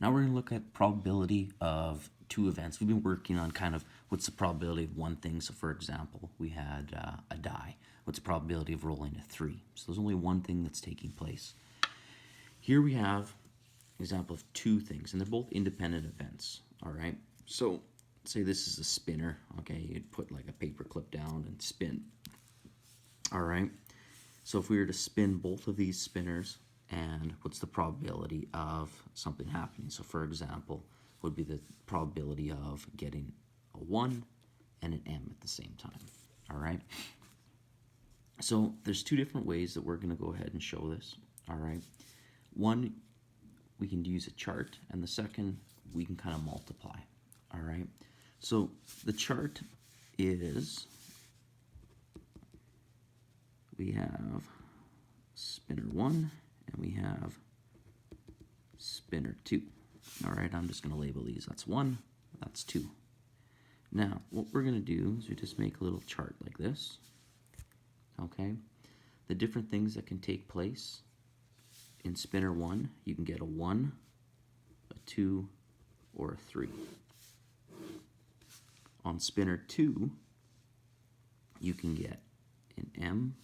Now we're going to look at probability of two events. We've been working on kind of what's the probability of one thing. So for example, we had a die. What's the probability of rolling a 3? So there's only one thing that's taking place. Here we have an example of two things, and they're both independent events. All right. So say this is a spinner. Okay, you'd put like a paper clip down and spin. All right. So if we were to spin both of these spinners, and what's the probability of something happening? So for example, would be the probability of getting a 1 and an M at the same time. All right. So there's two different ways that we're going to go ahead and show this. All right. One, we can use a chart, and the second, we can kind of multiply. All right. So the chart is, we have spinner 1 and we have spinner 2. All right, I'm just going to label these. That's 1, that's 2. Now, what we're going to do is we just make a little chart like this. Okay, the different things that can take place in spinner 1, you can get a 1, a 2, or a 3. On spinner 2, you can get an M,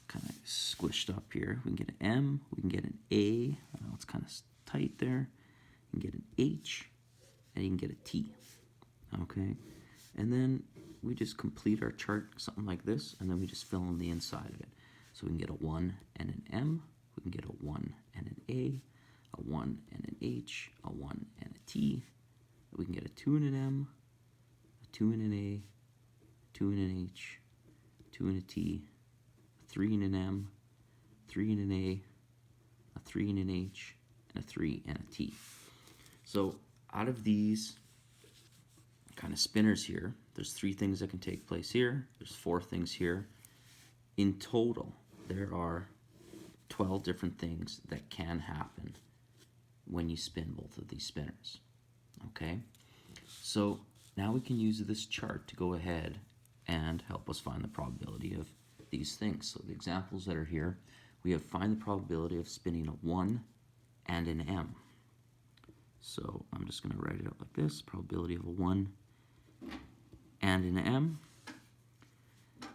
kind of squished up here. We can get an M, we can get an A, it's kind of tight there. You can get an H, and you can get a T. Okay, and then we just complete our chart something like this, and then we just fill in the inside of it. So we can get a 1 and an M, we can get a 1 and an A, a 1 and an H, a 1 and a T. We can get a 2 and an M, a 2 and an A, a 2 and an H, 2 and a T, a 3 and an M, 3 and an A, a 3 and an H, and a 3 and a T. So out of these kind of spinners here, there's 3 things that can take place here, there's 4 things here. In total, there are 12 different things that can happen when you spin both of these spinners. Okay, so now we can use this chart to go ahead and help us find the probability of these things. So the examples that are here, we have find the probability of spinning a 1 and an M. So I'm just going to write it out like this, probability of a 1 and an M.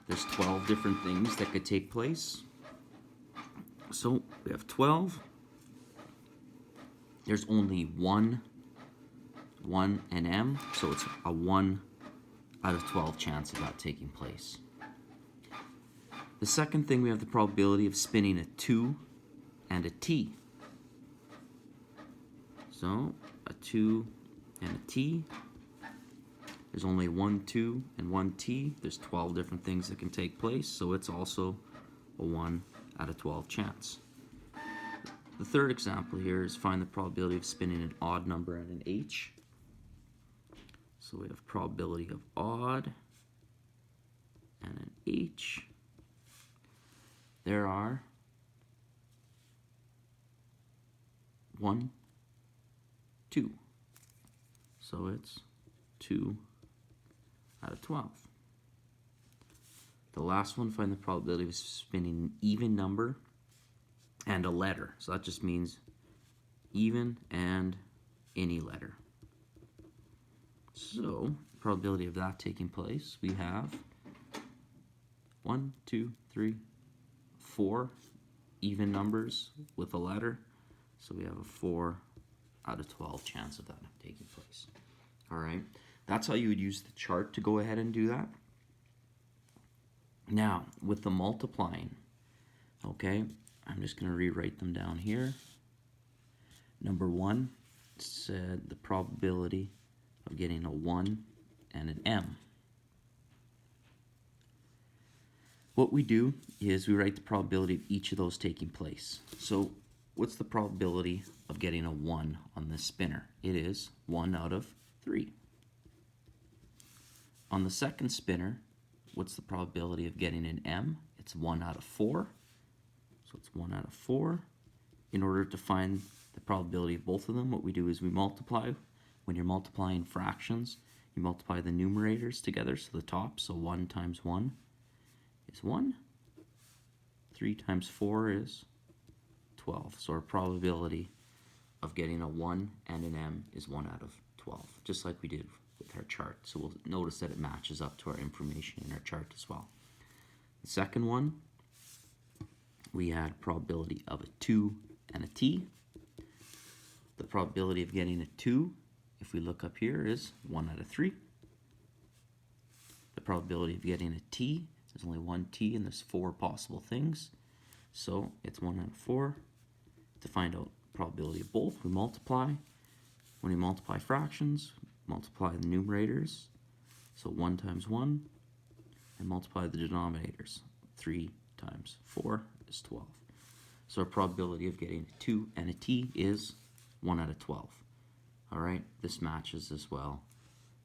There's 12 different things that could take place. So we have 12. There's only one and M, so it's a 1 out of 12 chance of that taking place. The second thing, we have the probability of spinning a 2 and a T. So a 2 and a T. There's only 1 2 and 1 T. There's 12 different things that can take place, so it's also a 1 out of 12 chance. The third example here is find the probability of spinning an odd number and an H. So we have probability of odd and an H. There are 1, 2. So it's 2 out of 12. The last one, find the probability of spinning an even number and a letter. So that just means even and any letter. So probability of that taking place, we have 1, 2, 3, 4 even numbers with a letter. So we have a 4 out of 12 chance of that taking place. All right, that's how you would use the chart to go ahead and do that. Now, with the multiplying, okay, I'm just going to rewrite them down here. Number 1 said the probability of getting a 1 and an M. What we do is we write the probability of each of those taking place. So what's the probability of getting a 1 on this spinner? It is 1 out of 3. On the second spinner, what's the probability of getting an M? It's 1 out of 4. So it's 1 out of 4. In order to find the probability of both of them, what we do is we multiply. When you're multiplying fractions, you multiply the numerators together, so the top, so 1 times 1 is 1. 3 times 4 is 12. So our probability of getting a 1 and an M is 1 out of 12, just like we did with our chart. So we'll notice that it matches up to our information in our chart as well. The second one, we had probability of a 2 and a T. The probability of getting a 2, if we look up here, is 1 out of 3. The probability of getting a T, there's only one T and there's 4 possible things. So it's 1 out of 4. To find out probability of both, we multiply. When we multiply fractions, multiply the numerators. So 1 times 1, and multiply the denominators. 3 times 4 is 12. So our probability of getting a 2 and a T is 1 out of 12. All right, this matches as well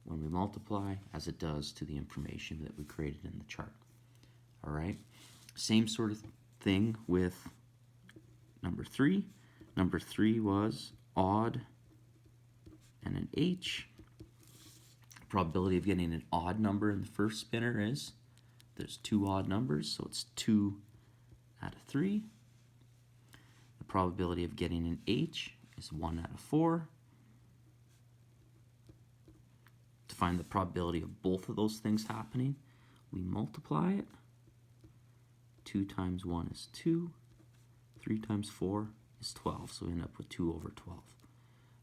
when we multiply as it does to the information that we created in the chart. All right, same sort of thing with number 3. Number 3 was odd and an H. Probability of getting an odd number in the first spinner is, there's 2 odd numbers, so it's 2 out of 3. The probability of getting an H is 1 out of 4. To find the probability of both of those things happening, we multiply it. 2 times 1 is 2. 3 times 4 is 12, so we end up with 2 over 12.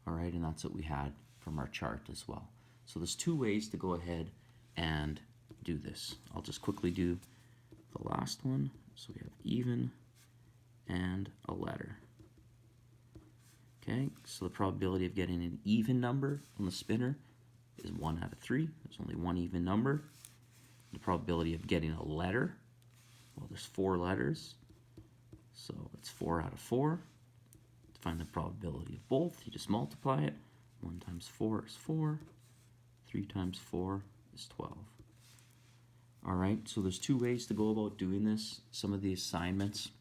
All right, and that's what we had from our chart as well. So there's 2 ways to go ahead and do this. I'll just quickly do the last one. So we have even and a letter. Okay, so the probability of getting an even number on the spinner is 1 out of 3. There's only one even number. The probability of getting a letter, well, there's 4 letters, so it's 4 out of 4. To find the probability of both, you just multiply it. 1 times 4 is 4. 3 times 4 is 12. All right, so there's 2 ways to go about doing this. Some of the assignments,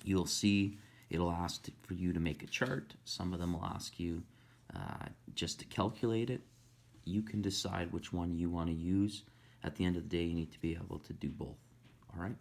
you'll see it'll ask for you to make a chart. Some of them will ask you just to calculate it. You can decide which one you want to use. At the end of the day, you need to be able to do both. All right.